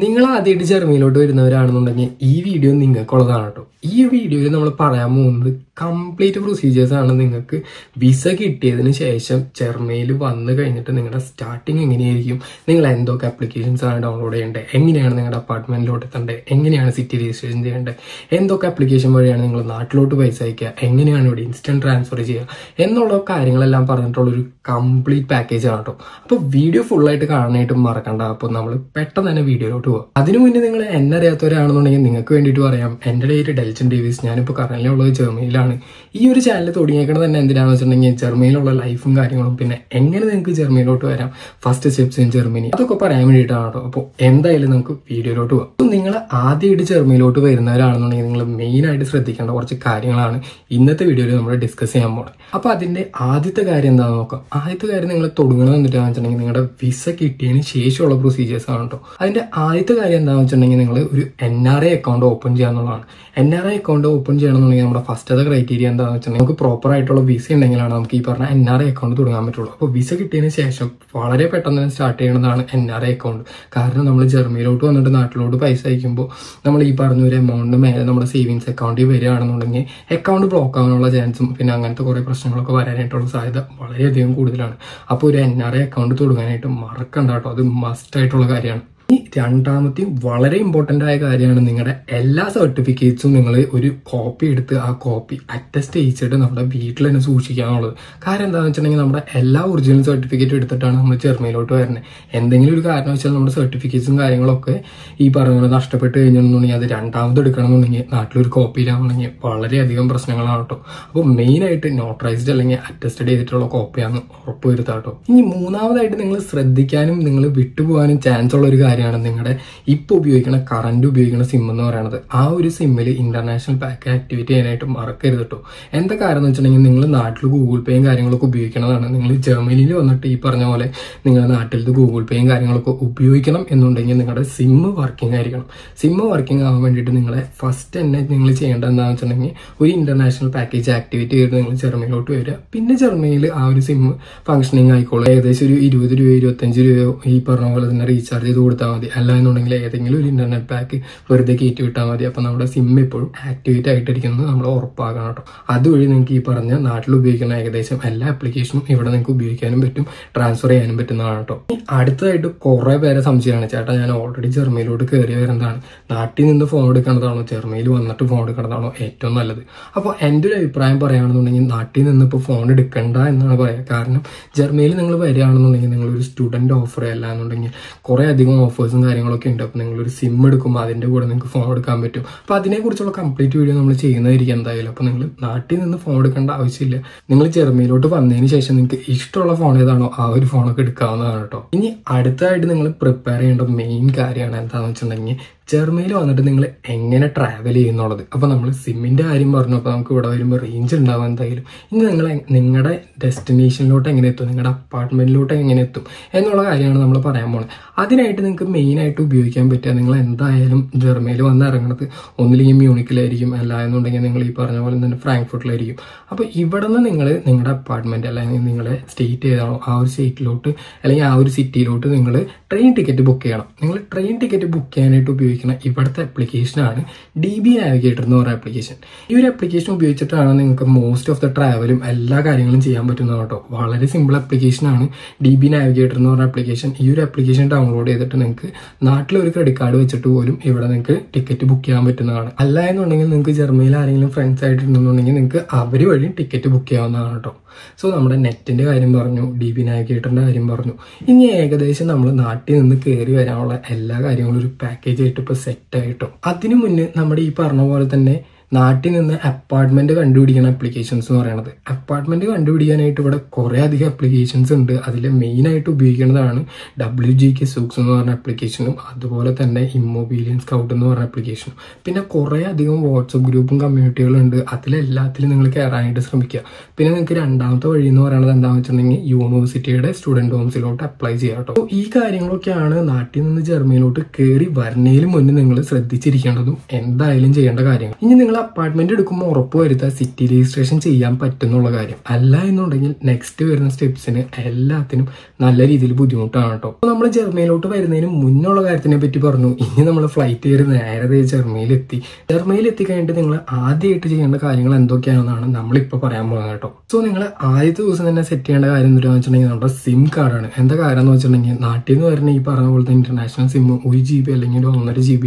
നിങ്ങൾ ആദ്യമായിട്ട് ജർമ്മനിയിലോട്ട് വരുന്നവരാണെന്നുണ്ടെങ്കിൽ ഈ വീഡിയോ നിങ്ങൾക്കുള്ളതാണ് കേട്ടോ. ഈ വീഡിയോയിൽ നമ്മൾ പറയാൻ പോകുന്നത് കംപ്ലീറ്റ് പ്രൊസീജിയേഴ്സ് ആണ്. നിങ്ങൾക്ക് വിസ കിട്ടിയതിന് ശേഷം ജർമ്മനിയിൽ വന്നു കഴിഞ്ഞിട്ട് നിങ്ങളുടെ സ്റ്റാർട്ടിങ് എങ്ങനെയായിരിക്കും, നിങ്ങൾ എന്തൊക്കെ ആപ്ലിക്കേഷൻസ് ആണ് ഡൗൺലോഡ് ചെയ്യേണ്ടത്, എങ്ങനെയാണ് നിങ്ങളുടെ അപ്പാർട്ട്മെന്റിലോട്ട് എത്തേണ്ടത്, എങ്ങനെയാണ് സിറ്റി രജിസ്ട്രേഷൻ ചെയ്യേണ്ടത്, എന്തൊക്കെ ആപ്ലിക്കേഷൻ വഴിയാണ് നിങ്ങൾ നാട്ടിലോട്ട് പൈസ അയക്കുക, എങ്ങനെയാണ് ഇവിടെ ഇൻസ്റ്റന്റ് ട്രാൻസ്ഫർ ചെയ്യുക എന്നുള്ള കാര്യങ്ങളെല്ലാം പറഞ്ഞിട്ടുള്ള ഒരു കംപ്ലീറ്റ് പാക്കേജ് ആണ് കേട്ടോ. അപ്പോൾ വീഡിയോ ഫുള്ളായിട്ട് കാണാനായിട്ട് മറക്കണ്ട. അപ്പോൾ നമ്മൾ പെട്ടെന്ന് തന്നെ വീഡിയോയിലോട്ട് പോകാം. അതിനു മുന്നേ നിങ്ങൾ എന്നെ അറിയാത്തവരാണെന്നുണ്ടെങ്കിൽ നിങ്ങൾക്ക് വേണ്ടിയിട്ട് പറയാം, എന്റെ പേര് ഡെൽറ്റൻ ഡേവിസ്. ഞാനിപ്പോൾ കറന്റ് ഉള്ളത് ജർമ്മനിയിലാണ്. ഈ ഒരു ചാനൽ തുടങ്ങിയേക്കുന്നത് തന്നെ എന്തിനാണെന്ന് വെച്ചിട്ടുണ്ടെങ്കിൽ ജർമ്മനിയിലുള്ള ലൈഫും കാര്യങ്ങളും, പിന്നെ എങ്ങനെ നിങ്ങൾക്ക് ജർമ്മനിയിലോട്ട് വരാം, ഫസ്റ്റ് സ്റ്റെപ്സ് ഇൻ ജർമ്മനി, അതൊക്കെ പറയാൻ വേണ്ടിയിട്ടാണ് കേട്ടോ. അപ്പോൾ എന്തായാലും നമുക്ക് വീഡിയോയിലോട്ട് പോകാം. അപ്പോൾ നിങ്ങൾ ആദ്യമായിട്ട് ജർമ്മനിയിലോട്ട് വരുന്നവരാണെന്നുണ്ടെങ്കിൽ നിങ്ങൾ മെയിൻ ആയിട്ട് ശ്രദ്ധിക്കേണ്ട കുറച്ച് കാര്യങ്ങളാണ് ഇന്നത്തെ വീഡിയോയിൽ നമ്മൾ ഡിസ്കസ് ചെയ്യാൻ പോകുന്നത്. അപ്പോൾ അതിന്റെ ആദ്യത്തെ കാര്യം എന്താണെന്ന് നോക്കാം. ആദ്യത്തെ കാര്യം നിങ്ങൾ തുടങ്ങണം എന്നിട്ടാണെന്ന് വെച്ചിട്ടുണ്ടെങ്കിൽ നിങ്ങളുടെ വിസ കിട്ടിയതിന് ശേഷമുള്ള പ്രൊസീജിയേഴ്സ് ആണ് കേട്ടോ. അതിന്റെ ആദ്യത്തെ കാര്യം എന്താണെന്ന് വെച്ചിട്ടുണ്ടെങ്കിൽ നിങ്ങൾ ഒരു NRI അക്കൗണ്ട് ഓപ്പൺ ചെയ്യാന്നുള്ളതാണ്. NRI അക്കൗണ്ട് ഓപ്പൺ ചെയ്യണമെന്നുണ്ടെങ്കിൽ നമ്മുടെ ഫസ്റ്റത്തെ ക്രൈറ്റീരിയ എന്താണെന്ന് വെച്ചിട്ടുണ്ടെങ്കിൽ നമുക്ക് പ്രോപ്പർ ആയിട്ടുള്ള വിസ ഉണ്ടെങ്കിലാണ് നമുക്ക് ഈ പറഞ്ഞ NRI അക്കൗണ്ട് തുടങ്ങാൻ പറ്റുള്ളൂ. അപ്പോൾ വിസ കിട്ടിയതിന് ശേഷം വളരെ പെട്ടെന്ന് തന്നെ സ്റ്റാർട്ട് ചെയ്യുന്നതാണ് NRI അക്കൗണ്ട്. കാരണം നമ്മൾ ജർമ്മനിയിലോട്ട് വന്നിട്ട് നാട്ടിലോട്ട് പൈസ അയക്കുമ്പോൾ നമ്മൾ ഈ പറഞ്ഞ ഒരു എമൗണ്ടിന് മേലെ നമ്മുടെ സേവിങ്സ് അക്കൗണ്ടിൽ വരികയാണെന്നുണ്ടെങ്കിൽ അക്കൗണ്ട് ബ്ലോക്ക് ആവാനുള്ള ചാൻസും പിന്നെ അങ്ങനത്തെ കുറേ പ്രശ്നങ്ങളൊക്കെ വരാനായിട്ടുള്ള സാധ്യത വളരെയധികം കൂടുതലാണ്. അപ്പോൾ ഒരു NRI അക്കൗണ്ട് തുടങ്ങാനായിട്ട് മറക്കണ്ട കേട്ടോ. അത് മസ്റ്റ് ആയിട്ടുള്ള കാര്യമാണ്. ഈ രണ്ടാമത്തെയും വളരെ ഇമ്പോർട്ടന്റ് ആയ കാര്യമാണ് നിങ്ങളുടെ എല്ലാ സർട്ടിഫിക്കറ്റ്സും നിങ്ങൾ ഒരു കോപ്പി എടുത്ത് ആ കോപ്പി അറ്റസ്റ്റ് ചെയ്യിച്ചിട്ട് നമ്മുടെ വീട്ടിൽ തന്നെ സൂക്ഷിക്കാന്നുള്ളത്. കാരണം എന്താണെന്ന് വെച്ചിട്ടുണ്ടെങ്കിൽ നമ്മുടെ എല്ലാ ഒറിജിനൽ സർട്ടിഫിക്കറ്റും എടുത്തിട്ടാണ് നമ്മൾ ജർമ്മനിയിലോട്ട് വരുന്നത്. എന്തെങ്കിലും ഒരു കാരണം വെച്ചാൽ നമ്മുടെ സർട്ടിഫിക്കറ്റ്സും കാര്യങ്ങളൊക്കെ ഈ പറഞ്ഞ നഷ്ടപ്പെട്ട് കഴിഞ്ഞെന്നുണ്ടെങ്കിൽ അത് രണ്ടാമത് എടുക്കണമെന്നുണ്ടെങ്കിൽ നാട്ടിലൊരു കോപ്പിയിലാണെന്നുണ്ടെങ്കിൽ വളരെയധികം പ്രശ്നങ്ങളാണ് കേട്ടോ. അപ്പോൾ മെയിൻ ആയിട്ട് നോട്ടറൈസ്ഡ് അല്ലെങ്കിൽ അറ്റസ്റ്റഡ് ചെയ്തിട്ടുള്ള കോപ്പിയാണെന്ന് ഉറപ്പ് വരുത്താം കേട്ടോ. ഇനി മൂന്നാമതായിട്ട് നിങ്ങൾ ശ്രദ്ധിക്കാനും നിങ്ങൾ വിട്ടുപോകാനും ചാൻസ് ഉള്ള ഒരു ാണ് നിങ്ങളുടെ ഇപ്പോൾ ഉപയോഗിക്കുന്ന കറന്റ് ഉപയോഗിക്കുന്ന സിം എന്ന് പറയുന്നത്. ആ ഒരു സിമ്മിൽ ഇന്റർനാഷണൽ പാക്ക് ആക്ടിവേറ്റ് ചെയ്യാനായിട്ട് മറക്കരുത് കേട്ടോ. എന്താ കാരണം എന്ന് വെച്ചിട്ടുണ്ടെങ്കിൽ നിങ്ങൾ നാട്ടിൽ ഗൂഗിൾ പേയും കാര്യങ്ങളൊക്കെ ഉപയോഗിക്കുന്നതാണ്. നിങ്ങൾ ജർമ്മനിയിൽ വന്നിട്ട് ഈ പറഞ്ഞ പോലെ നിങ്ങളുടെ നാട്ടിലത്തെ ഗൂഗിൾ പേയും കാര്യങ്ങളൊക്കെ ഉപയോഗിക്കണം എന്നുണ്ടെങ്കിൽ നിങ്ങളുടെ സിം വർക്കിംഗ് ആയിരിക്കണം. സിം വർക്കിംഗ് ആവാൻ വേണ്ടിയിട്ട് നിങ്ങളെ ഫസ്റ്റ് തന്നെ നിങ്ങൾ ചെയ്യേണ്ടത് എന്താണെന്ന് വെച്ചിട്ടുണ്ടെങ്കിൽ ഒരു ഇന്റർനാഷണൽ പാക്കേജ് ആക്ടിവേറ്റ് ചെയ്ത് നിങ്ങൾ ജർമ്മനിയിലോട്ട് വരിക. പിന്നെ ജർമ്മനിയിൽ ആ ഒരു സിം ഫംഗ്ഷനിങ് ആയിക്കോളും. ഏകദേശം ഒരു 20 രൂപയോ 25 രൂപയോ ഈ പറഞ്ഞ പോലെ തന്നെ റീചാർജ് ചെയ്ത് കൊടുത്താൽ മതി. അല്ല എന്നുണ്ടെങ്കിൽ ഏതെങ്കിലും ഒരു ഇന്റർനെറ്റ് പാക്ക് വെറുതെ കയറ്റി വിട്ടാൽ മതി. അപ്പൊ നമ്മുടെ സിം എപ്പോഴും ആക്ടിവേറ്റ് ആയിട്ടിരിക്കുന്നത് നമ്മൾ ഉറപ്പാക്കണം കേട്ടോ. അതുവഴി നിങ്ങൾക്ക് ഈ പറഞ്ഞ നാട്ടിൽ ഉപയോഗിക്കുന്ന ഏകദേശം എല്ലാ ആപ്ലിക്കേഷനും ഇവിടെ നിങ്ങൾക്ക് ഉപയോഗിക്കാനും പറ്റും, ട്രാൻസ്ഫർ ചെയ്യാനും പറ്റുന്നതാണ് കേട്ടോ. അടുത്തതായിട്ട് കുറെ പേരെ സംശയമാണ്, ചേട്ടാ ഞാൻ ഓൾറെഡി ജർമ്മനിയിലോട്ട് കയറി വരുന്നതാണ്, നാട്ടിൽ നിന്ന് ഫോൺ എടുക്കുന്നതാണോ ജർമ്മനിയിൽ വന്നിട്ട് ഫോൺ എടുക്കുന്നതാണോ ഏറ്റവും നല്ലത്? അപ്പോൾ എൻ്റെ ഒരു അഭിപ്രായം പറയുകയാണെന്നുണ്ടെങ്കിൽ നാട്ടിൽ നിന്ന് ഇപ്പോൾ ഫോൺ എടുക്കണ്ട എന്നാണ് പറയുക. കാരണം ജർമ്മനിയിൽ നിങ്ങൾ വരികയാണെന്നുണ്ടെങ്കിൽ നിങ്ങളൊരു സ്റ്റുഡന്റ് ഓഫർ അല്ല എന്നുണ്ടെങ്കിൽ കുറെ അധികം ഓഫേഴ്സും കാര്യങ്ങളൊക്കെ ഉണ്ട്. അപ്പോൾ നിങ്ങളൊരു സിം എടുക്കുമ്പോൾ അതിന്റെ കൂടെ നിങ്ങൾക്ക് ഫോൺ എടുക്കാൻ പറ്റും. അപ്പോൾ അതിനെക്കുറിച്ചുള്ള കംപ്ലീറ്റ് വീഡിയോ നമ്മൾ ചെയ്യുന്നതായിരിക്കും എന്തായാലും. അപ്പോൾ നിങ്ങൾ നാട്ടിൽ നിന്ന് ഫോൺ എടുക്കേണ്ട ആവശ്യമില്ല. നിങ്ങൾ ജർമ്മനിയിലോട്ട് വന്നതിന് ശേഷം നിങ്ങൾക്ക് ഇഷ്ടമുള്ള ഫോൺ ഏതാണോ ആ ഒരു ഫോണൊക്കെ എടുക്കാവുന്നതാണ് കേട്ടോ. ഇനി അടുത്തതായിട്ട് നിങ്ങൾ പ്രിപ്പയർ ചെയ്യേണ്ട മെയിൻ കാര്യമാണ് എന്താണെന്ന് വെച്ചിട്ടുണ്ടെങ്കിൽ ജർമ്മനിയിൽ വന്നിട്ട് നിങ്ങൾ എങ്ങനെ ട്രാവൽ ചെയ്യുന്നുള്ളത്. അപ്പോൾ നമ്മൾ സിമ്മിന്റെ കാര്യം പറഞ്ഞു. അപ്പോൾ നമുക്ക് ഇവിടെ വരുമ്പോൾ റേഞ്ച് ഉണ്ടാവും എന്തായാലും. ഇനി നിങ്ങൾ നിങ്ങളുടെ ഡെസ്റ്റിനേഷനിലോട്ട് എങ്ങനെ എത്തും, നിങ്ങളുടെ അപ്പാർട്ട്മെന്റിലോട്ട് എങ്ങനെ എത്തും എന്നുള്ള കാര്യമാണ് നമ്മൾ പറയാൻ പോകുന്നത്. അതിനായിട്ട് നിങ്ങൾക്ക് മെയിൻ ആയിട്ട് ഉപയോഗിക്കാൻ പറ്റുക, നിങ്ങൾ എന്തായാലും ജർമ്മനിയിൽ വന്ന് ഇറങ്ങുന്നത് ഒന്നില്ലെങ്കിൽ മ്യൂണിക്കിലായിരിക്കും, അല്ല എന്നുണ്ടെങ്കിൽ നിങ്ങൾ ഈ പറഞ്ഞ പോലെ തന്നെ ഫ്രാങ്ക്ഫർട്ടിലായിരിക്കും. അപ്പോൾ ഇവിടെ നിന്ന് നിങ്ങൾ നിങ്ങളുടെ അപ്പാർട്ട്മെന്റ് അല്ലെങ്കിൽ നിങ്ങളുടെ സ്റ്റേറ്റ് ഏതാണോ ആ ഒരു സ്റ്റേറ്റിലോട്ട് അല്ലെങ്കിൽ ആ ഒരു സിറ്റിയിലോട്ട് നിങ്ങൾ ട്രെയിൻ ടിക്കറ്റ് ബുക്ക് ചെയ്യണം. നിങ്ങൾ ട്രെയിൻ ടിക്കറ്റ് ബുക്ക് ചെയ്യാനായിട്ട് ഉപയോഗിക്കുന്ന ഇവിടുത്തെ ആപ്ലിക്കേഷനാണ് DB നാവിഗേറ്റർ എന്ന് പറയുന്ന ആപ്ലിക്കേഷൻ. ഈ ഒരു ആപ്ലിക്കേഷൻ ഉപയോഗിച്ചിട്ടാണ് നിങ്ങൾക്ക് മോസ്റ്റ് ഓഫ് ദ ട്രാവലും എല്ലാ കാര്യങ്ങളും ചെയ്യാൻ പറ്റുന്നത് കേട്ടോ. വളരെ സിമ്പിൾ ആപ്ലിക്കേഷനാണ് DB നാവിഗേറ്റർ എന്ന് പറഞ്ഞ ആപ്ലിക്കേഷൻ. ഈ ഒരു ആപ്ലിക്കേഷൻ ഡൗൺലോഡ് ചെയ്തിട്ട് നിങ്ങൾക്ക് നാട്ടിലൊരു ക്രെഡിറ്റ് കാർഡ് വെച്ചിട്ട് പോലും ഇവിടെ നിങ്ങൾക്ക് ടിക്കറ്റ് ബുക്ക് ചെയ്യാൻ പറ്റുന്നതാണ്. അല്ല എന്നുണ്ടെങ്കിൽ നിങ്ങൾക്ക് ജർമ്മനിയിൽ ആരെങ്കിലും ഫ്രണ്ട്സ് ആയിട്ടുണ്ടെന്നുണ്ടെങ്കിൽ നിങ്ങൾക്ക് അവർ വഴി ടിക്കറ്റ് ബുക്ക് ചെയ്യാവുന്നതാണ് കേട്ടോ. സോ നമ്മുടെ നെറ്റിന്റെ കാര്യം പറഞ്ഞു, DB നാവിഗേറ്ററിന്റെ കാര്യം പറഞ്ഞു. ഇനി ഏകദേശം നമ്മൾ നാട്ടിൽ നിന്ന് കയറി വരാനുള്ള എല്ലാ കാര്യങ്ങളും ഒരു പാക്കേജ് ആയിട്ട് ഇപ്പൊ സെറ്റ് ആയിട്ടോ. അതിനു മുന്നേ നമ്മുടെ ഈ പറഞ്ഞ പോലെ തന്നെ നാട്ടിൽ നിന്ന് അപ്പാർട്ട്മെന്റ് കണ്ടുപിടിക്കുന്ന ആപ്ലിക്കേഷൻസ് എന്ന് പറയുന്നത്. അപ്പാർട്ട്മെന്റ് കണ്ടുപിടിക്കാനായിട്ട് ഇവിടെ കുറെ അധികം ആപ്ലിക്കേഷൻസ് ഉണ്ട്. അതിൽ മെയിൻ ആയിട്ട് ഉപയോഗിക്കുന്നതാണ് WGK സൂക്സ് എന്ന് പറഞ്ഞ ആപ്ലിക്കേഷനും അതുപോലെ തന്നെ ഇമ്മൊബിലിയൻ സ്കൗട്ട് എന്ന് പറഞ്ഞ ആപ്ലിക്കേഷനും. പിന്നെ കുറെ അധികം വാട്സപ്പ് ഗ്രൂപ്പും കമ്മ്യൂണിറ്റികളും ഉണ്ട്. അതിലെല്ലാത്തിലും നിങ്ങൾ കയറാനായിട്ട് ശ്രമിക്കുക. പിന്നെ നിങ്ങൾക്ക് രണ്ടാമത്തെ വഴി എന്ന് പറയുന്നത് എന്താണെന്ന് വെച്ചിട്ടുണ്ടെങ്കിൽ യൂണിവേഴ്സിറ്റിയുടെ സ്റ്റുഡന്റ് ഹോംസിലോട്ട് അപ്ലൈ ചെയ്യാം കേട്ടോ. ഈ കാര്യങ്ങളൊക്കെയാണ് നാട്ടിൽ നിന്ന് ജർമ്മനിയിലോട്ട് കയറി വരുന്നതിന് മുന്നേ നിങ്ങൾ ശ്രദ്ധിച്ചിരിക്കേണ്ടതും എന്തായാലും ചെയ്യേണ്ട കാര്യങ്ങൾ. ഇനി നിങ്ങൾ അപ്പാർട്ട്മെന്റ് എടുക്കുമ്പോൾ ഉറപ്പ് വരുത്തുക സിറ്റി രജിസ്ട്രേഷൻ ചെയ്യാൻ പറ്റുന്നുള്ള കാര്യം. അല്ല എന്നുണ്ടെങ്കിൽ നെക്സ്റ്റ് വരുന്ന സ്റ്റെപ്സിന് എല്ലാത്തിനും നല്ല രീതിയിൽ ബുദ്ധിമുട്ടാണ് കേട്ടോ. അപ്പോൾ നമ്മൾ ജർമ്മനിയിലോട്ട് വരുന്നതിന് മുന്നുള്ള കാര്യത്തിനെ പറ്റി പറഞ്ഞു. ഇനി നമ്മൾ ഫ്ലൈറ്റ് കയറി നേരെ ജർമ്മനിയിലെത്തി. ജർമ്മനിയിലെത്തി കഴിഞ്ഞിട്ട് നിങ്ങൾ ആദ്യമായിട്ട് ചെയ്യേണ്ട കാര്യങ്ങൾ എന്തൊക്കെയാണെന്നാണ് നമ്മളിപ്പോൾ പറയാൻ പോകുന്നത് കേട്ടോ. സോ നിങ്ങൾ ആദ്യത്തെ ദിവസം തന്നെ സെറ്റ് ചെയ്യേണ്ട കാര്യം എന്താണെന്ന് വെച്ചിട്ടുണ്ടെങ്കിൽ നമ്മുടെ സിം കാർഡാണ്. എന്താ കാര്യം എന്ന് വെച്ചിട്ടുണ്ടെങ്കിൽ നാട്ടിൽ നിന്ന് വരുന്ന ഈ പറഞ്ഞ പോലത്തെ ഇന്റർനാഷണൽ സിം 1 GB അല്ലെങ്കിൽ 1.5 GB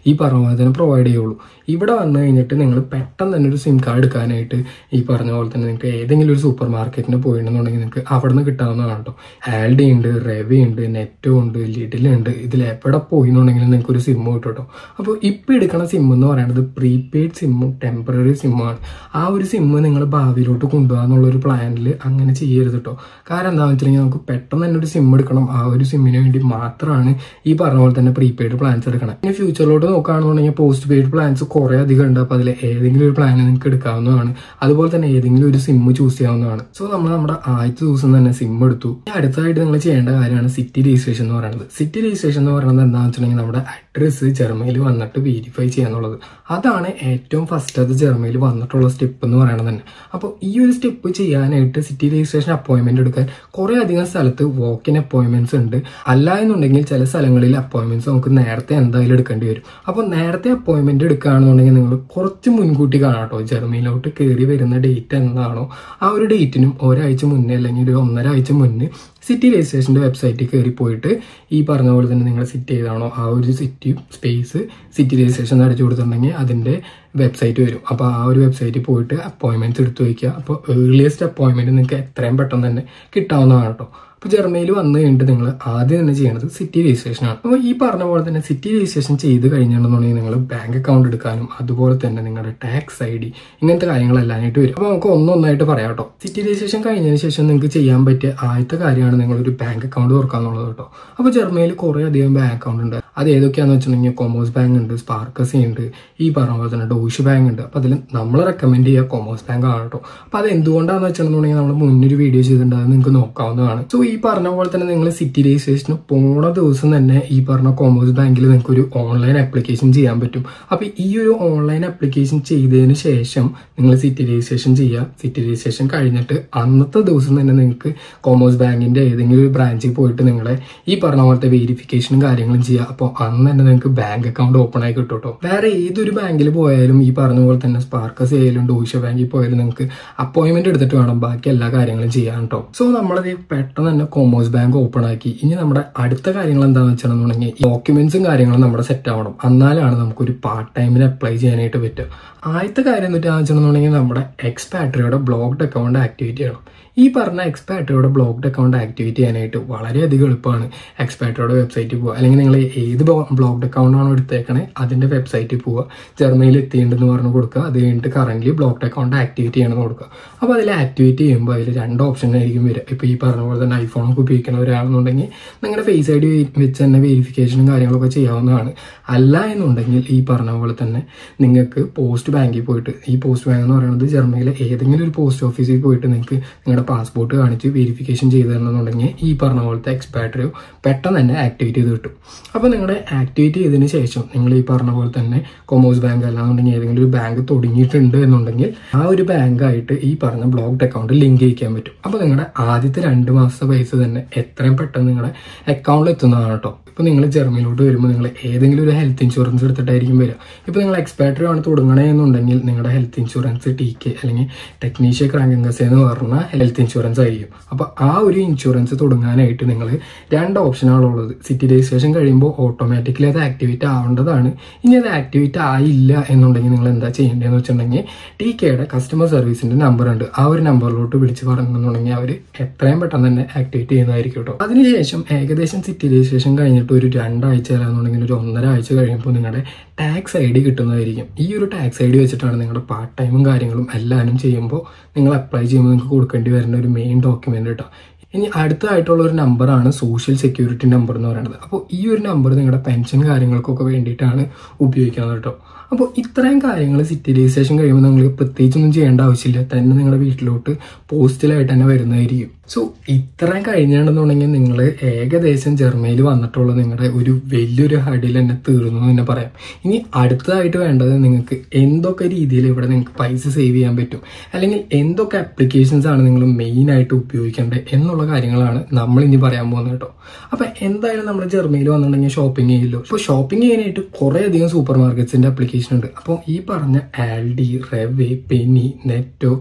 ഈ പറഞ്ഞ പോലെ തന്നെ പ്രൊവൈഡ് ചെയ്യുള്ളൂ. ഇവിടെ വന്നു കഴിഞ്ഞിട്ട് നിങ്ങൾ പെട്ടെന്ന് തന്നെ ഒരു സിം കാർഡ് എടുക്കാനായിട്ട് ഈ പറഞ്ഞ പോലെ തന്നെ നിങ്ങൾക്ക് ഏതെങ്കിലും ഒരു സൂപ്പർ മാർക്കറ്റിന് പോയിട്ടുണ്ടെന്നുണ്ടെങ്കിൽ നിങ്ങൾക്ക് അവിടെ നിന്ന് കിട്ടാവുന്നതാണ് കേട്ടോ. ആൽഡി ഉണ്ട്, റെവി ഉണ്ട്, നെറ്റോ ഉണ്ട്, ലിഡിലുണ്ട്. ഇതിൽ എവിടെ പോയിന്നുണ്ടെങ്കിലും നിങ്ങൾക്ക് ഒരു സിം കിട്ടും കേട്ടോ. അപ്പോൾ ഇപ്പോൾ എടുക്കുന്ന സിം എന്ന് പറയുന്നത് പ്രീപെയ്ഡ് സിമ്മും ടെമ്പററി സിമ്മാണ്. ആ ഒരു സിം നിങ്ങൾ ഭാവിയിലോട്ട് കൊണ്ടുപോകാന്നുള്ളൊരു പ്ലാനിൽ അങ്ങനെ ചെയ്യരുത് കേട്ടോ. കാരണം എന്താണെന്ന് വെച്ചിട്ടുണ്ടെങ്കിൽ നമുക്ക് പെട്ടെന്ന് തന്നെ ഒരു സിം എടുക്കണം. ആ ഒരു സിമ്മിന് വേണ്ടി മാത്രമാണ് ഈ പറഞ്ഞ പോലെ തന്നെ പ്രീപെയ്ഡ് പ്ലാൻസ് എടുക്കണം. ഇനി ഫ്യൂച്ചറിലോട്ട് നോക്കുകയാണെന്നുണ്ടെങ്കിൽ പോസ്റ്റ് പെയ്ഡ് പ്ലാൻസ് കുറേ അധികം ഉണ്ട്. അപ്പോൾ അതിൽ ഏതെങ്കിലും ഒരു പ്ലാൻ നിങ്ങൾക്ക് എടുക്കാവുന്നതാണ്. അതുപോലെ തന്നെ ഏതെങ്കിലും ഒരു സിം ചൂസ് ചെയ്യാവുന്നതാണ്. സോ നമ്മൾ നമ്മുടെ ആദ്യത്തെ ദിവസം തന്നെ സിം എടുത്തു. അടുത്തതായിട്ട് നിങ്ങൾ ചെയ്യേണ്ട കാര്യമാണ് സിറ്റി രജിസ്ട്രേഷൻ എന്ന് പറയുന്നത്. സിറ്റി രജിസ്ട്രേഷൻ എന്ന് പറയുന്നത് എന്താണെന്ന് വെച്ചിട്ടുണ്ടെങ്കിൽ നമ്മുടെ അഡ്രസ്സ് ജർമ്മനിയിൽ വന്നിട്ട് വെരിഫൈ ചെയ്യാന്നുള്ളത്. അതാണ് ഏറ്റവും ഫസ്റ്റത്തെ ജർമ്മനിയിൽ വന്നിട്ടുള്ള സ്റ്റെപ്പ് എന്ന് പറയുന്നത് തന്നെ. അപ്പോൾ ഈ ഒരു സ്റ്റെപ്പ് ചെയ്യാനായിട്ട് സിറ്റി രജിസ്ട്രേഷൻ അപ്പോയിന്റ്മെന്റ് എടുക്കാൻ കുറേ അധികം സ്ഥലത്ത് വോക്കിൻ അപ്പോയിന്റ്മെന്റ്സ് ഉണ്ട്. അല്ല എന്നുണ്ടെങ്കിൽ ചില സ്ഥലങ്ങളിൽ അപ്പോയിന്റ്മെന്റ്സ് നമുക്ക് നേരത്തെ എന്തായാലും എടുക്കേണ്ടി വരും. അപ്പോൾ നേരത്തെ അപ്പോയിന്റ്മെന്റ് എടുക്കുകയാണെന്നുണ്ടെങ്കിൽ നിങ്ങൾ കുറച്ച് മുൻകൂട്ടി കാണാം കേട്ടോ. ജർമ്മനിയിലോട്ട് കയറി വരുന്ന ഡേറ്റ് എന്താണോ ആ ഒരു ഡേറ്റിനും ഒരാഴ്ച മുന്നേ അല്ലെങ്കിൽ ഒരു 1.5 ആഴ്ച മുന്നേ സിറ്റി രജിസ്ട്രേഷൻ്റെ വെബ്സൈറ്റിൽ കയറി പോയിട്ട് ഈ പറഞ്ഞ പോലെ തന്നെ നിങ്ങൾ സിറ്റി ഏതാണോ ആ ഒരു സിറ്റി സ്പേസ് സിറ്റി രജിസ്ട്രേഷൻ അടിച്ചു കൊടുത്തിട്ടുണ്ടെങ്കിൽ അതിൻ്റെ വെബ്സൈറ്റ് വരും. അപ്പോൾ ആ ഒരു വെബ്സൈറ്റിൽ പോയിട്ട് അപ്പോയിൻമെൻറ്റ്സ് എടുത്തു വയ്ക്കുക. അപ്പോൾ ഏർലിയസ്റ്റ് അപ്പോയിൻമെൻറ്റ് നിങ്ങൾക്ക് എത്രയും പെട്ടെന്ന് തന്നെ കിട്ടാവുന്നതാണ് കേട്ടോ. അപ്പോൾ ജർമ്മനിയിൽ വന്നു കഴിഞ്ഞിട്ട് നിങ്ങൾ ആദ്യം തന്നെ ചെയ്യേണ്ടത് സിറ്റി രജിസ്ട്രേഷൻ ആണ്. അപ്പോൾ ഈ പറഞ്ഞ പോലെ തന്നെ സിറ്റി രജിസ്ട്രേഷൻ ചെയ്ത് കഴിഞ്ഞിട്ടുണ്ടെന്നുണ്ടെങ്കിൽ നിങ്ങൾ ബാങ്ക് അക്കൗണ്ട് എടുക്കാനും അതുപോലെ തന്നെ നിങ്ങളുടെ ടാക്സ് ID ഇങ്ങനത്തെ കാര്യങ്ങളെല്ലാമായിട്ട് വരും. അപ്പോൾ നമുക്ക് ഒന്നൊന്നായിട്ട് പറയാം കേട്ടോ. സിറ്റി രജിസ്ട്രേഷൻ കഴിഞ്ഞതിന് ശേഷം നിങ്ങൾക്ക് ചെയ്യാൻ പറ്റിയ ആദ്യത്തെ കാര്യമാണ് നിങ്ങളൊരു ബാങ്ക് അക്കൗണ്ട് തുറക്കാന്നുള്ളത് കേട്ടോ. അപ്പോൾ ജർമ്മനിയിൽ കുറേ അധികം ബാങ്ക് അക്കൗണ്ട് ഉണ്ട്. അത് ഏതൊക്കെയാണെന്ന് വെച്ചിട്ടുണ്ടെങ്കിൽ കൊമേഴ്സ് ബാങ്ക് ഉണ്ട്, സ്പാർക്കസി ഉണ്ട്, ഈ പറഞ്ഞ പോലെ തന്നെ ഡോഷ് ബാങ്ക് ഉണ്ട്. അപ്പോൾ അതിൽ നമ്മൾ റെക്കമെൻഡ് ചെയ്യുക കൊമേഴ്സ് ബാങ്ക് ആണ് കേട്ടോ. അപ്പോൾ അത് എന്തുകൊണ്ടാണെന്ന് വെച്ചിട്ടുണ്ടെങ്കിൽ നമ്മൾ മുന്നൊരു വീഡിയോ ചെയ്തിട്ടുണ്ട്, അത് നിങ്ങൾക്ക് നോക്കാവുന്നതാണ്. സോ ഈ പറഞ്ഞ പോലെ തന്നെ നിങ്ങൾ സിറ്റി രജിസ്ട്രേഷന് പോണ ദിവസം തന്നെ ഈ പറഞ്ഞ കൊമേഴ്സ് ബാങ്കിൽ നിങ്ങൾക്ക് ഒരു ഓൺലൈൻ ആപ്ലിക്കേഷൻ ചെയ്യാൻ പറ്റും. അപ്പോൾ ഈ ഒരു ഓൺലൈൻ ആപ്ലിക്കേഷൻ ചെയ്തതിന് ശേഷം നിങ്ങൾ സിറ്റി രജിസ്ട്രേഷൻ ചെയ്യുക. സിറ്റി രജിസ്ട്രേഷൻ കഴിഞ്ഞിട്ട് അന്നത്തെ ദിവസം തന്നെ നിങ്ങൾക്ക് കൊമേഴ്സ് ബാങ്കിന്റെ ഏതെങ്കിലും ഒരു ബ്രാഞ്ചിൽ പോയിട്ട് നിങ്ങളെ ഈ പറഞ്ഞ പോലത്തെ വെരിഫിക്കേഷനും കാര്യങ്ങളും ചെയ്യുക. അപ്പോൾ അന്ന് തന്നെ നിങ്ങൾക്ക് ബാങ്ക് അക്കൗണ്ട് ഓപ്പൺ ആയി കിട്ടും കേട്ടോ. വേറെ ഏതൊരു ബാങ്കിൽ പോയാലും ഈ പറഞ്ഞ പോലെ തന്നെ സ്പാർക്കസ് ആയാലും ഡോഷ ബാങ്കിൽ പോയാലും നിങ്ങൾക്ക് അപ്പോയിന്റ്മെന്റ് എടുത്തിട്ട് വേണം ബാക്കി എല്ലാ കാര്യങ്ങളും ചെയ്യാൻ കേട്ടോ. സോ നമ്മളത് പെട്ടെന്ന് തന്നെ കൊമേഴ്സ് ബാങ്ക് ഓപ്പൺ ആക്കി. ഇനി നമ്മുടെ അടുത്ത കാര്യങ്ങൾ എന്താണെന്ന് വെച്ചിട്ടുണ്ടെങ്കിൽ ഡോക്യുമെന്റ്സും കാര്യങ്ങളും നമ്മുടെ സെറ്റ് ആവണം. എന്നാലാണ് നമുക്കൊരു പാർട്ട് ടൈമിന് അപ്ലൈ ചെയ്യാനായിട്ട് പറ്റുക. ആദ്യത്തെ കാര്യം എന്താണെന്ന് വെച്ചിട്ടുണ്ടെങ്കിൽ നമ്മുടെ എക്സ്പാട്രിയുടെ ബ്ലോക്ക്ഡ് അക്കൗണ്ട് ആക്ടിവേറ്റ് ചെയ്യണം. ഈ പറഞ്ഞ എക്സ്പാട്രിയുടെ ബ്ലോക്ക്ഡ് അക്കൗണ്ട് ആക്ടിവേറ്റ് ചെയ്യാനായിട്ട് വളരെയധികം എളുപ്പമാണ്. എക്സ്പാട്രിയുടെ വെബ്സൈറ്റിൽ പോവുക, അല്ലെങ്കിൽ നിങ്ങൾ ഏത് ബ്ലോക്ക്ഡ് അക്കൗണ്ട് ആണോ എടുത്തേക്കണേ അതിന്റെ വെബ്സൈറ്റിൽ പോവുക, ജർമ്മനിയിൽ എത്തിയിട്ടുണ്ടെന്ന് പറഞ്ഞ് കൊടുക്കുക. അത് കഴിഞ്ഞിട്ട് കറന്റ് ബ്ലോക്ക്ഡ് അക്കൗണ്ട് ആക്ടിവേറ്റ് ചെയ്യണമെന്ന് കൊടുക്കുക. അപ്പോൾ അതിൽ ആക്ടിവേറ്റ് ചെയ്യുമ്പോൾ അതിൽ 2 ഓപ്ഷൻ ആയിരിക്കും വരിക. ഇപ്പോൾ ഈ പറഞ്ഞ പോലെ തന്നെ ഐഫോണൊക്കെ ഉപയോഗിക്കുന്ന ഒരാളെന്നുണ്ടെങ്കിൽ നിങ്ങളുടെ ഫേസ് ID വെച്ച് തന്നെ വെരിഫിക്കേഷനും കാര്യങ്ങളൊക്കെ ചെയ്യാവുന്നതാണ്. അല്ല എന്നുണ്ടെങ്കിൽ ഈ പറഞ്ഞ പോലെ തന്നെ നിങ്ങൾക്ക് പോസ്റ്റ് ബാങ്കിൽ പോയിട്ട്, ഈ പോസ്റ്റ് ബാങ്ക് എന്ന് പറയുന്നത് ജർമ്മനിയിലെ ഏതെങ്കിലും ഒരു പോസ്റ്റ് ഓഫീസിൽ പോയിട്ട് നിങ്ങൾക്ക് നിങ്ങളുടെ പാസ്പോർട്ട് കാണിച്ച് വെരിഫിക്കേഷൻ ചെയ്ത് തരണമെന്നുണ്ടെങ്കിൽ ഈ പറഞ്ഞ പോലത്തെ എക്സ്പാട്രിയോ പെട്ടെന്ന് തന്നെ ആക്ടിവേറ്റ് ചെയ്ത് കിട്ടും. അപ്പോൾ നിങ്ങളുടെ ആക്ടിവേറ്റ് ചെയ്തതിന് ശേഷം നിങ്ങൾ ഈ പറഞ്ഞ പോലെ തന്നെ കൊമേഴ്സ് ബാങ്ക് അല്ലാന്നുണ്ടെങ്കിൽ ഏതെങ്കിലും ഒരു ബാങ്ക് തുടങ്ങിയിട്ടുണ്ട് എന്നുണ്ടെങ്കിൽ ആ ഒരു ബാങ്കായിട്ട് ഈ പറഞ്ഞ ബ്ലോക്ക്ഡ് അക്കൗണ്ട് ലിങ്ക് ചെയ്യിക്കാൻ പറ്റും. അപ്പോൾ നിങ്ങളുടെ ആദ്യത്തെ 2 മാസത്തെ പൈസ തന്നെ എത്രയും പെട്ടെന്ന് നിങ്ങളുടെ അക്കൗണ്ടിൽ എത്തുന്നതാണ് കേട്ടോ. ഇപ്പോൾ നിങ്ങൾ ജർമ്മനിയിലോട്ട് വരുമ്പോൾ നിങ്ങൾ ഏതെങ്കിലും ഒരു ഹെൽത്ത് ഇൻഷുറൻസ് എടുത്തിട്ടായിരിക്കും വരിക. ഇപ്പോൾ നിങ്ങൾ എക്സ്പാട്രി ആണ് തുടങ്ങണേ എന്നുണ്ടെങ്കിൽ നിങ്ങളുടെ ഹെൽത്ത് ഇൻഷുറൻസ് TK അല്ലെങ്കിൽ ടെക്നീഷ്യ ക്രാങ്കൻകാസെ എന്ന് പറഞ്ഞ ഹെൽത്ത് ഇൻഷുറൻസ് ആയിരിക്കും. അപ്പോൾ ആ ഒരു ഇൻഷുറൻസ് തുടങ്ങാനായിട്ട് നിങ്ങൾ 2 ഓപ്ഷനാണുള്ളത്. സിറ്റി രജിസ്ട്രേഷൻ കഴിയുമ്പോൾ ഓട്ടോമാറ്റിക്കലി അത് ആക്ടിവേറ്റ് ആവേണ്ടതാണ്. ഇനി അത് ആക്ടിവേറ്റ് ആയില്ല എന്നുണ്ടെങ്കിൽ നിങ്ങൾ എന്താ ചെയ്യേണ്ടതെന്ന് വെച്ചിട്ടുണ്ടെങ്കിൽ TKയുടെ കസ്റ്റമർ സർവീസിന്റെ നമ്പർ ഉണ്ട്. ആ ഒരു നമ്പറിലോട്ട് വിളിച്ച് പറഞ്ഞിട്ടുണ്ടെങ്കിൽ അവർ എത്രയും പെട്ടെന്ന് തന്നെ ആക്ടിവേറ്റ് ചെയ്യുന്നതായിരിക്കും കേട്ടോ. അതിനുശേഷം ഏകദേശം സിറ്റി രജിസ്ട്രേഷൻ കഴിഞ്ഞിട്ട് ഒരു 2 ആഴ്ച അല്ലാന്നുണ്ടെങ്കിൽ ഒരു 1.5 ആഴ്ച കഴിയുമ്പോൾ നിങ്ങളുടെ ടാക്സ് ID കിട്ടുന്നതായിരിക്കും. ഈ ഒരു ടാക്സ് ID വെച്ചിട്ടാണ് നിങ്ങളുടെ പാർട്ട് ടൈമും കാര്യങ്ങളും എല്ലാവരും ചെയ്യുമ്പോൾ നിങ്ങൾ അപ്ലൈ ചെയ്യുമ്പോൾ നിങ്ങൾക്ക് കൊടുക്കേണ്ടി വരുന്ന ഒരു മെയിൻ ഡോക്യുമെന്റ് കേട്ടോ. ഇനി അടുത്തതായിട്ടുള്ള ഒരു നമ്പറാണ് സോഷ്യൽ സെക്യൂരിറ്റി നമ്പർ എന്ന് പറയുന്നത്. അപ്പോൾ ഈ ഒരു നമ്പർ നിങ്ങളുടെ പെൻഷൻ കാര്യങ്ങൾക്കൊക്കെ വേണ്ടിയിട്ടാണ് ഉപയോഗിക്കുന്നത് കേട്ടോ. അപ്പോൾ ഇത്രയും കാര്യങ്ങൾ സിറ്റി രജിസ്ട്രേഷൻ കഴിയുമ്പോൾ നിങ്ങൾക്ക് പ്രത്യേകിച്ചൊന്നും ചെയ്യേണ്ട ആവശ്യമില്ല, തന്നെ നിങ്ങളുടെ വീട്ടിലോട്ട് പോസ്റ്റലായിട്ട് തന്നെ വരുന്നതായിരിക്കും. സോ ഇത്രയും കഴിഞ്ഞാണെന്നുണ്ടെങ്കിൽ നിങ്ങൾ ഏകദേശം ജർമ്മനിയിൽ വന്നിട്ടുള്ള നിങ്ങളുടെ ഒരു വലിയൊരു ഹഡിൽ തന്നെ തീർന്നു എന്ന് തന്നെ പറയാം. ഇനി അടുത്തതായിട്ട് വേണ്ടത് നിങ്ങൾക്ക് എന്തൊക്കെ രീതിയിൽ ഇവിടെ നിങ്ങൾക്ക് പൈസ സേവ് ചെയ്യാൻ പറ്റും, അല്ലെങ്കിൽ എന്തൊക്കെ ആപ്ലിക്കേഷൻസ് ആണ് നിങ്ങൾ മെയിനായിട്ട് ഉപയോഗിക്കേണ്ടത് എന്നുള്ള കാര്യങ്ങളാണ് നമ്മൾ ഇനി പറയാൻ പോകുന്നത് കേട്ടോ. അപ്പം എന്തായാലും നമ്മൾ ജർമ്മനിയിൽ വന്നിട്ടുണ്ടെങ്കിൽ ഷോപ്പിംഗ് ചെയ്യല്ലോ. അപ്പോൾ ഷോപ്പിംഗ് ചെയ്യാനായിട്ട് കുറേയധികം സൂപ്പർ മാർക്കറ്റ്സിൻ്റെ ആപ്ലിക്കേഷൻ ഉണ്ട്. അപ്പോൾ ഈ പറഞ്ഞ ആൽഡി, റെവേ, പെനി, നെറ്റോ,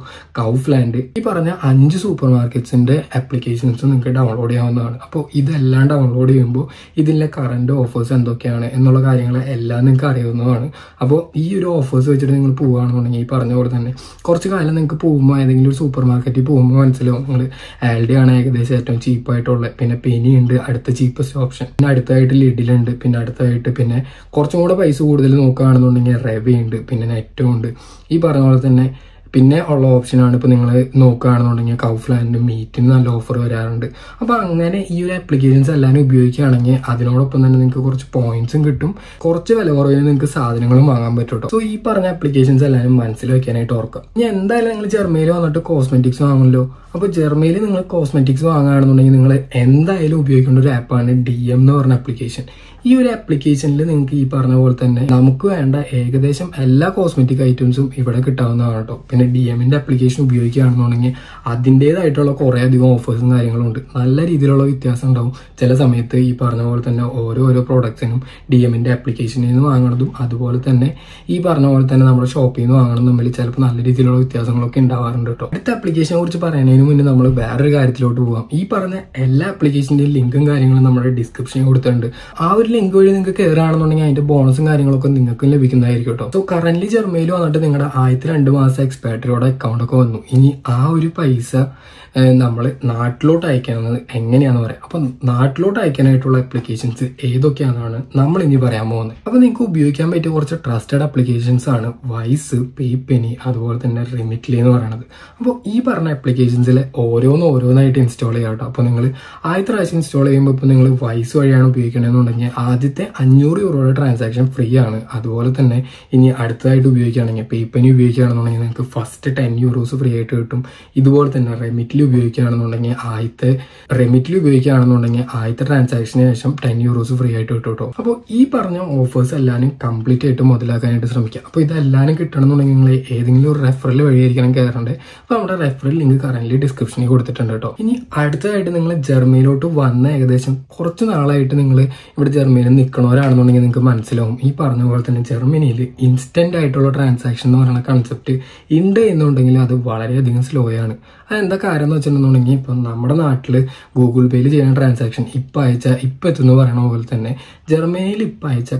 കൗഫ്ലാൻഡ്, ഈ പറഞ്ഞ 5 സൂപ്പർ മാർക്കറ്റ്സിൻ്റെ ആപ്ലിക്കേഷൻസ് നിങ്ങൾക്ക് ഡൗൺലോഡ് ചെയ്യാവുന്നതാണ്. അപ്പോൾ ഇതെല്ലാം ഡൗൺലോഡ് ചെയ്യുമ്പോൾ ഇതിലെ കറണ്ട് ഓഫേഴ്സ് എന്തൊക്കെയാണ് എന്നുള്ള കാര്യങ്ങൾ എല്ലാം നിങ്ങൾക്ക് അറിയാവുന്നതാണ്. അപ്പോൾ ഈ ഒരു ഓഫേഴ്സ് വെച്ചിട്ട് നിങ്ങൾ പോവുകയാണെന്നുണ്ടെങ്കിൽ ഈ പറഞ്ഞ പോലെ തന്നെ കുറച്ച് കാലം നിങ്ങൾക്ക് പോകുമ്പോൾ ഏതെങ്കിലും ഒരു സൂപ്പർ മാർക്കറ്റിൽ പോകുമ്പോൾ മനസ്സിലാവും നിങ്ങൾ ആൽഡി ആണ് ഏകദേശം ഏറ്റവും ചീപ്പായിട്ടുള്ളത്, പിന്നെ പെനി ഉണ്ട് അടുത്ത ചീപ്പസ്റ്റ് ഓപ്ഷൻ, പിന്നെ അടുത്തായിട്ട് ലിഡിലുണ്ട്, പിന്നെ അടുത്തായിട്ട് പിന്നെ കുറച്ചും കൂടെ പൈസ കൂടുതൽ നോക്കുകയാണെന്നുണ്ടെങ്കിൽ റെവേ ഉണ്ട്, പിന്നെ നെറ്റോ ഉണ്ട്. ഈ പറഞ്ഞ പോലെ തന്നെ പിന്നെ ഉള്ള ഓപ്ഷനാണ് ഇപ്പോൾ നിങ്ങൾ നോക്കുകയാണെന്നുണ്ടെങ്കിൽ കൗഫ്ലാൻഡിനും മീറ്റിന് നല്ല ഓഫർ വരാറുണ്ട്. അപ്പോൾ അങ്ങനെ ഈ ഒരു ആപ്ലിക്കേഷൻസ് എല്ലാവരും ഉപയോഗിക്കുകയാണെങ്കിൽ അതിനോടൊപ്പം തന്നെ നിങ്ങൾക്ക് കുറച്ച് പോയിന്റ്സും കിട്ടും, കുറച്ച് വില കുറവിൽ നിങ്ങൾക്ക് സാധനങ്ങളും വാങ്ങാൻ പറ്റും കേട്ടോ. സോ ഈ പറഞ്ഞ ആപ്ലിക്കേഷൻസ് എല്ലാവരും മനസ്സിൽ വെക്കാനായിട്ട് ഓർക്കുക. ഇനി എന്തായാലും നിങ്ങൾ ജർമ്മനിയിൽ വന്നിട്ട് കോസ്മെറ്റിക്സ് വാങ്ങുമല്ലോ. അപ്പോൾ ജർമ്മനിയിൽ നിങ്ങൾ കോസ്മെറ്റിക്സ് വാങ്ങുകയാണെന്നുണ്ടെങ്കിൽ നിങ്ങൾ എന്തായാലും ഉപയോഗിക്കേണ്ട ഒരു ആപ്പാണ് DM എന്ന് പറഞ്ഞ ആപ്ലിക്കേഷൻ. ഈ ഒരു ആപ്ലിക്കേഷനിൽ നിങ്ങൾക്ക് ഈ പറഞ്ഞ പോലെ തന്നെ നമുക്ക് വേണ്ട ഏകദേശം എല്ലാ കോസ്മെറ്റിക് ഐറ്റംസും ഇവിടെ കിട്ടാവുന്നതാണ് കേട്ടോ. പിന്നെ DM-ന്റെ ആപ്ലിക്കേഷൻ ഉപയോഗിക്കുകയാണെന്നുണ്ടെങ്കിൽ അതിൻ്റെതായിട്ടുള്ള കുറേ അധികം ഓഫേഴ്സും കാര്യങ്ങളും ഉണ്ട്. നല്ല രീതിയിലുള്ള വ്യത്യാസം ഉണ്ടാവും. ചില സമയത്ത് ഈ പറഞ്ഞ പോലെ തന്നെ ഓരോ പ്രോഡക്ട്സിനും DM-ന്റെ ആപ്ലിക്കേഷനിൽ നിന്ന് വാങ്ങണതും അതുപോലെ തന്നെ ഈ പറഞ്ഞ പോലെ തന്നെ നമ്മുടെ ഷോപ്പിൽ നിന്ന് വാങ്ങണം തമ്മിൽ ചിലപ്പോൾ നല്ല രീതിയിലുള്ള വ്യത്യാസങ്ങളൊക്കെ ഉണ്ടാവാറുണ്ട് കേട്ടോ. അടുത്ത ആപ്ലിക്കേഷനെ കുറിച്ച് പറയുന്നതിന് മുന്നേ നമ്മൾ വേറൊരു കാര്യത്തിലോട്ട് പോകാം. ഈ പറഞ്ഞ എല്ലാ ആപ്ലിക്കേഷൻ്റെയും ലിങ്കും കാര്യങ്ങളും നമ്മുടെ ഡിസ്ക്രിപ്ഷനിൽ കൊടുത്തിട്ടുണ്ട്. ആ ഒരു ലിങ്ക് വഴി നിങ്ങൾക്ക് കയറുകയാണെന്നുണ്ടെങ്കിൽ അതിന്റെ ബോണസും കാര്യങ്ങളൊക്കെ നിങ്ങൾക്ക് ലഭിക്കുന്നതായിരിക്കും കേട്ടോ. സോ കറന്റ് ജർമ്മനിയിൽ വന്നിട്ട് നിങ്ങളുടെ ആദ്യത്തെ 2 മാസം എക്സ്പാട്രിയോടെ അക്കൗണ്ട് ഒക്കെ വന്നു. ഇനി ആ ഒരു പൈസ നമ്മൾ നാട്ടിലോട്ട് അയക്കുന്നത് എങ്ങനെയാണെന്ന് പറയാം. അപ്പം നാട്ടിലോട്ട് അയക്കാനായിട്ടുള്ള ആപ്ലിക്കേഷൻസ് ഏതൊക്കെയാണെന്നാണ് നമ്മൾ ഇനി പറയാൻ പോകുന്നത്. അപ്പം നിങ്ങൾക്ക് ഉപയോഗിക്കാൻ പറ്റിയ കുറച്ച് ട്രസ്റ്റഡ് ആപ്ലിക്കേഷൻസ് ആണ് വൈസ്, പേയ്പെനി, അതുപോലെ തന്നെ റിമിറ്റ്ലി എന്ന് പറയുന്നത്. അപ്പോൾ ഈ പറഞ്ഞ ആപ്ലിക്കേഷൻസിൽ ഓരോന്നായിട്ട് ഇൻസ്റ്റാൾ ചെയ്യാം കേട്ടോ. അപ്പോൾ നിങ്ങൾ ആദ്യത്തെ പ്രാവശ്യം ഇൻസ്റ്റാൾ ചെയ്യുമ്പോൾ ഇപ്പോൾ നിങ്ങൾ വൈസ് വഴിയാണ് ഉപയോഗിക്കണമെന്നുണ്ടെങ്കിൽ ആദ്യത്തെ 500 യൂറോയുടെ ട്രാൻസാക്ഷൻ ഫ്രീ ആണ്. അതുപോലെ തന്നെ ഇനി അടുത്തതായിട്ട് ഉപയോഗിക്കുകയാണെങ്കിൽ പേയ്പെനി ഉപയോഗിക്കുകയാണെന്നുണ്ടെങ്കിൽ നിങ്ങൾക്ക് ഫസ്റ്റ് 10 യൂറോസ് ഫ്രീ ആയിട്ട് കിട്ടും. ഇതുപോലെ തന്നെ റിമിറ്റ്ലി ഉപയോഗിക്കുകയാണെന്നുണ്ടെങ്കിൽ ആദ്യത്തെ ട്രാൻസാക്ഷന് ശേഷം 10 യൂറോസ് ഫ്രീ ആയിട്ട് കിട്ടും കേട്ടോ. അപ്പോൾ ഈ പറഞ്ഞ ഓഫേഴ്സ് എല്ലാവരും കംപ്ലീറ്റ് ആയിട്ട് മുതലാക്കാനായിട്ട് ശ്രമിക്കുക. അപ്പോൾ ഇതെല്ലാവരും കിട്ടണമെന്നുണ്ടെങ്കിൽ നിങ്ങൾ ഏതെങ്കിലും ഒരു റെഫറൽ വഴിയായിരിക്കണം കയറേണ്ടത്. അപ്പോൾ നമ്മുടെ റെഫറൽ ലിങ്ക് കറന്റ് ഡിസ്ക്രിപ്ഷനിൽ കൊടുത്തിട്ടുണ്ട് കേട്ടോ. ഇനി അടുത്തതായിട്ട് നിങ്ങൾ ജർമ്മനിയിലോട്ട് വന്ന ഏകദേശം കുറച്ച് നാളായിട്ട് നിങ്ങൾ ഇവിടെ ജർമ്മനിയിൽ നിൽക്കണവരാണെന്നുണ്ടെങ്കിൽ നിങ്ങൾക്ക് മനസ്സിലാവും ഈ പറഞ്ഞ പോലെ തന്നെ ജർമ്മനിയിൽ ഇൻസ്റ്റന്റ് ആയിട്ടുള്ള ട്രാൻസാക്ഷൻ എന്ന് പറയുന്ന കൺസെപ്റ്റ് ഉണ്ട് എന്നുണ്ടെങ്കിൽ അത് വളരെയധികം സ്ലോ ആണ്. അതെന്താ കാര്യം എന്ന് വെച്ചിട്ടുണ്ടെന്നുണ്ടെങ്കിൽ ഇപ്പം നമ്മുടെ നാട്ടിൽ ഗൂഗിൾ പേയിൽ ചെയ്യുന്ന ട്രാൻസാക്ഷൻ ഇപ്പം എത്തുന്നു പറയണ പോലെ തന്നെ ജർമ്മനിയിൽ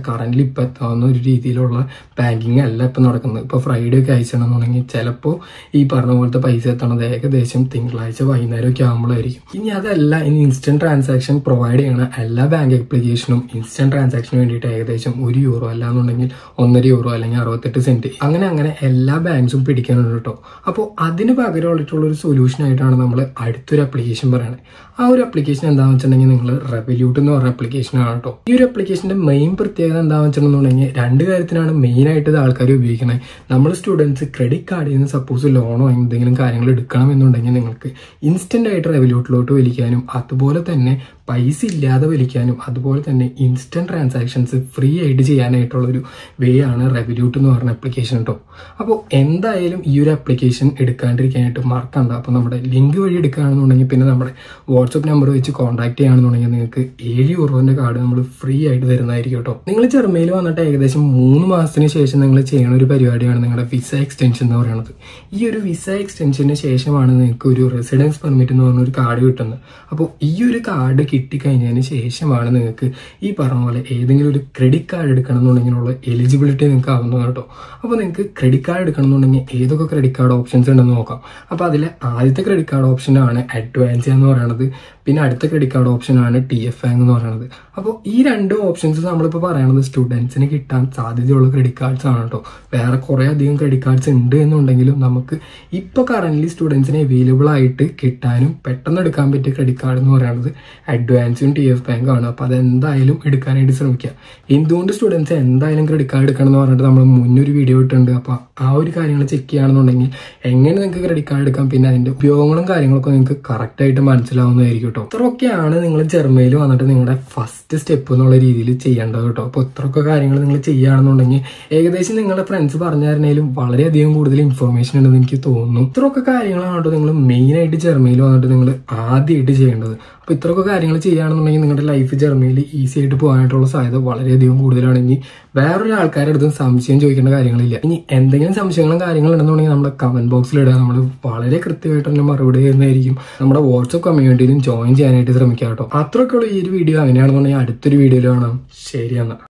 കറന്റ്ലി ഇപ്പം എത്താവുന്ന ഒരു രീതിയിലുള്ള ബാങ്കിങ് അല്ല ഇപ്പം നടക്കുന്നത്. ഇപ്പോൾ ഫ്രൈഡേ ഒക്കെ അയച്ചിട്ടുണ്ടെന്നുണ്ടെങ്കിൽ ചിലപ്പോൾ ഈ പറഞ്ഞ പോലത്തെ പൈസ എത്തണത് ഏകദേശം തിങ്കളാഴ്ച വൈകുന്നേരമൊക്കെ ആകുമ്പോഴായിരിക്കും. ഇനി അതല്ല, ഇനി ഇൻസ്റ്റന്റ് ട്രാൻസാക്ഷൻ പ്രൊവൈഡ് ചെയ്യണ എല്ലാ ബാങ്ക് ആപ്ലിക്കേഷനും ഇൻസ്റ്റന്റ് ട്രാൻസാക്ഷന് വേണ്ടിയിട്ട് ഏകദേശം €1 അല്ലാന്നുണ്ടെങ്കിൽ €1.5 അല്ലെങ്കിൽ 68 സെന്റ് അങ്ങനെ എല്ലാ ബാങ്ക്സും പിടിക്കാനുണ്ട് കേട്ടോ. അപ്പോൾ അതിന് പകരമുള്ള ഒരു സൊല്യൂഷൻ ആയിട്ടാണ് നമ്മൾ അടുത്തൊരു ആപ്ലിക്കേഷൻ പറയുന്നത്. ആ ഒരു ആപ്ലിക്കേഷൻ എന്താണെന്ന് വെച്ചിട്ടുണ്ടെങ്കിൽ നിങ്ങൾ റെവല്യൂട്ട് എന്ന് പറഞ്ഞ ആപ്ലിക്കേഷൻ ആണ് കേട്ടോ. ഈ ഒരു ആപ്ലിക്കേഷന്റെ മെയിൻ പ്രത്യേകത എന്താണെന്ന് വെച്ചിട്ടുണ്ടെന്നുണ്ടെങ്കിൽ 2 കാര്യത്തിനാണ് മെയിൻ ആയിട്ട് ഇത് ആൾക്കാർ ഉപയോഗിക്കുന്നത്. നമ്മൾ സ്റ്റുഡൻസ് ക്രെഡിറ്റ് കാർഡിൽ നിന്ന് സപ്പോസ് ലോണോ എന്തെങ്കിലും കാര്യങ്ങൾ എടുക്കണം എന്നുണ്ടെങ്കിൽ നിങ്ങൾക്ക് ഇൻസ്റ്റന്റ് ആയിട്ട് റെവല്യൂട്ടിലോട്ട് വലിക്കാനും അതുപോലെ തന്നെ പൈസ ഇല്ലാതെ വലിക്കാനും അതുപോലെ തന്നെ ഇൻസ്റ്റന്റ് ട്രാൻസാക്ഷൻസ് ഫ്രീ ആയിട്ട് ചെയ്യാനായിട്ടുള്ളൊരു വേ ആണ് റെവല്യൂട്ട് എന്ന് പറഞ്ഞ ആപ്ലിക്കേഷൻ കേട്ടോ. അപ്പോൾ എന്തായാലും ഈ ഒരു ആപ്ലിക്കേഷൻ എടുക്കാണ്ടിരിക്കാനായിട്ട് മറക്കണ്ട. അപ്പോൾ നമ്മുടെ ലിങ്ക് വഴി എടുക്കുകയാണെന്നുണ്ടെങ്കിൽ പിന്നെ നമ്മുടെ വാട്സപ്പ് നമ്പർ വെച്ച് കോൺടാക്ട് ചെയ്യുകയാണെന്നുണ്ടെങ്കിൽ നിങ്ങൾക്ക് €7 കാർഡ് നമ്മൾ ഫ്രീ ആയിട്ട് തരുന്നതായിരിക്കും കേട്ടോ. നിങ്ങൾ ജർമ്മനിയിൽ വന്നിട്ട് ഏകദേശം 3 മാസത്തിന് ശേഷം നിങ്ങൾ ചെയ്യുന്ന ഒരു പരിപാടിയാണ് നിങ്ങളുടെ വിസ എക്സ്റ്റൻഷൻ എന്ന് പറയുന്നത്. ഈ ഒരു വിസ എക്സ്റ്റൻഷന് ശേഷമാണ് നിങ്ങൾക്ക് ഒരു റെസിഡൻസ് പെർമിറ്റ് എന്ന് പറഞ്ഞ ഒരു കാർഡ് കിട്ടുന്നത്. അപ്പോൾ ഈ ഒരു കാർഡ് കിട്ടിക്കഴിഞ്ഞതിന് ശേഷമാണ് നിങ്ങൾക്ക് ഈ പറഞ്ഞ പോലെ ഏതെങ്കിലും ഒരു ക്രെഡിറ്റ് കാർഡ് എടുക്കണം എന്നുണ്ടെങ്കിലുള്ള എലിജിബിലിറ്റി നിങ്ങൾക്ക് ആവുന്നത് കേട്ടോ. അപ്പോൾ നിങ്ങൾക്ക് ക്രെഡിറ്റ് കാർഡ് എടുക്കണം എന്നുണ്ടെങ്കിൽ ഏതൊക്കെ ക്രെഡിറ്റ് കാർഡ് ഓപ്ഷൻസ് ഉണ്ടെന്ന് നോക്കാം. അപ്പോൾ അതിലെ ആദ്യത്തെ ക്രെഡിറ്റ് കാർഡ് ഓപ്ഷനാണ് അഡ്വാൻസ് എന്ന് പറയുന്നത്. പിന്നെ അടുത്ത ക്രെഡിറ്റ് കാർഡ് ഓപ്ഷനാണ് TF Bank എന്ന് പറയുന്നത്. അപ്പോൾ ഈ 2 ഓപ്ഷൻസ് നമ്മളിപ്പോൾ പറയുന്നത് സ്റ്റുഡൻസിന് കിട്ടാൻ സാധ്യതയുള്ള ക്രെഡിറ്റ് കാർഡ്സ് ആണ് കേട്ടോ. വേറെ കുറേ അധികം ക്രെഡിറ്റ് കാർഡ്സ് ഉണ്ട് എന്നുണ്ടെങ്കിലും നമുക്ക് ഇപ്പോൾ കറന്റ് സ്റ്റുഡൻസിന് അവൈലബിൾ ആയിട്ട് കിട്ടാനും പെട്ടെന്ന് എടുക്കാൻ പറ്റിയ ക്രെഡിറ്റ് കാർഡ് എന്ന് പറയുന്നത് അഡ്വാൻസും TF Bank ആണ്. അപ്പോൾ അതെന്തായാലും എടുക്കാനായിട്ട് ശ്രമിക്കുക. എന്തുകൊണ്ട് സ്റ്റുഡൻസ് എന്തായാലും ക്രെഡിറ്റ് കാർഡ് എടുക്കണം എന്ന് പറഞ്ഞിട്ട് നമ്മൾ മുന്നൊരു വീഡിയോ ഇട്ടിട്ടുണ്ട്. അപ്പോൾ ആ ഒരു കാര്യങ്ങൾ ചെക്ക് ചെയ്യുകയാണെന്നുണ്ടെങ്കിൽ എങ്ങനെ നിങ്ങൾക്ക് ക്രെഡിറ്റ് കാർഡ് എടുക്കാം, പിന്നെ അതിന്റെ ഉപയോഗങ്ങളും കാര്യങ്ങളൊക്കെ നിങ്ങൾക്ക് കറക്റ്റ് ആയിട്ട് മനസ്സിലാവുന്നതായിരിക്കും കേട്ടോ. ഇത്രയൊക്കെയാണ് നിങ്ങൾ ജർമ്മനിയിൽ വന്നിട്ട് നിങ്ങളുടെ ഫസ്റ്റ് സ്റ്റെപ്പ് എന്നുള്ള രീതിയിൽ ചെയ്യേണ്ടത് കേട്ടോ. അപ്പോൾ ഇത്രയൊക്കെ കാര്യങ്ങൾ നിങ്ങൾ ചെയ്യുകയാണെന്നുണ്ടെങ്കിൽ ഏകദേശം നിങ്ങളുടെ ഫ്രണ്ട്സ് പറഞ്ഞു തരുന്നതിലും വളരെയധികം കൂടുതൽ ഇൻഫർമേഷൻ ഉണ്ടെന്ന് എനിക്ക് തോന്നുന്നു. ഇത്രയൊക്കെ കാര്യങ്ങളാണ് കേട്ടോ നിങ്ങൾ മെയിൻ ആയിട്ട് ജർമ്മനിയിൽ വന്നിട്ട് നിങ്ങൾ ആദ്യമായിട്ട് ചെയ്യേണ്ടത്. അപ്പോൾ ഇത്രയൊക്കെ കാര്യങ്ങൾ ചെയ്യുകയാണെന്നുണ്ടെങ്കിൽ നിങ്ങളുടെ ലൈഫ് ജർമ്മനിയിൽ ഈസി ആയിട്ട് പോകാനായിട്ടുള്ള സാധ്യത വളരെയധികം കൂടുതലാണെങ്കിൽ വേറൊരു ആൾക്കാരുടെ അടുത്ത് സംശയം ചോദിക്കേണ്ട കാര്യങ്ങളില്ല. ഇനി എന്തെങ്കിലും സംശയങ്ങളും കാര്യങ്ങളും ഉണ്ടെന്നുണ്ടെങ്കിൽ നമ്മുടെ കമന്റ് ബോക്സിൽ ഇടുക. നമ്മൾ വളരെ കൃത്യമായിട്ട് തന്നെ മറുപടി ചെയ്യുന്നതായിരിക്കും. നമ്മുടെ വാട്സ്ആപ്പ് കമ്മ്യൂണിറ്റിയിലും ജോയിൻ ചെയ്യാനായിട്ട് ശ്രമിക്കാം കേട്ടോ. അത്രയൊക്കെ ഉള്ളൂ ഈ ഒരു വീഡിയോ. അങ്ങനെയാണെന്നുണ്ടെങ്കിൽ അടുത്തൊരു വീഡിയോയിൽ കാണാം. ശരി എന്നാൽ.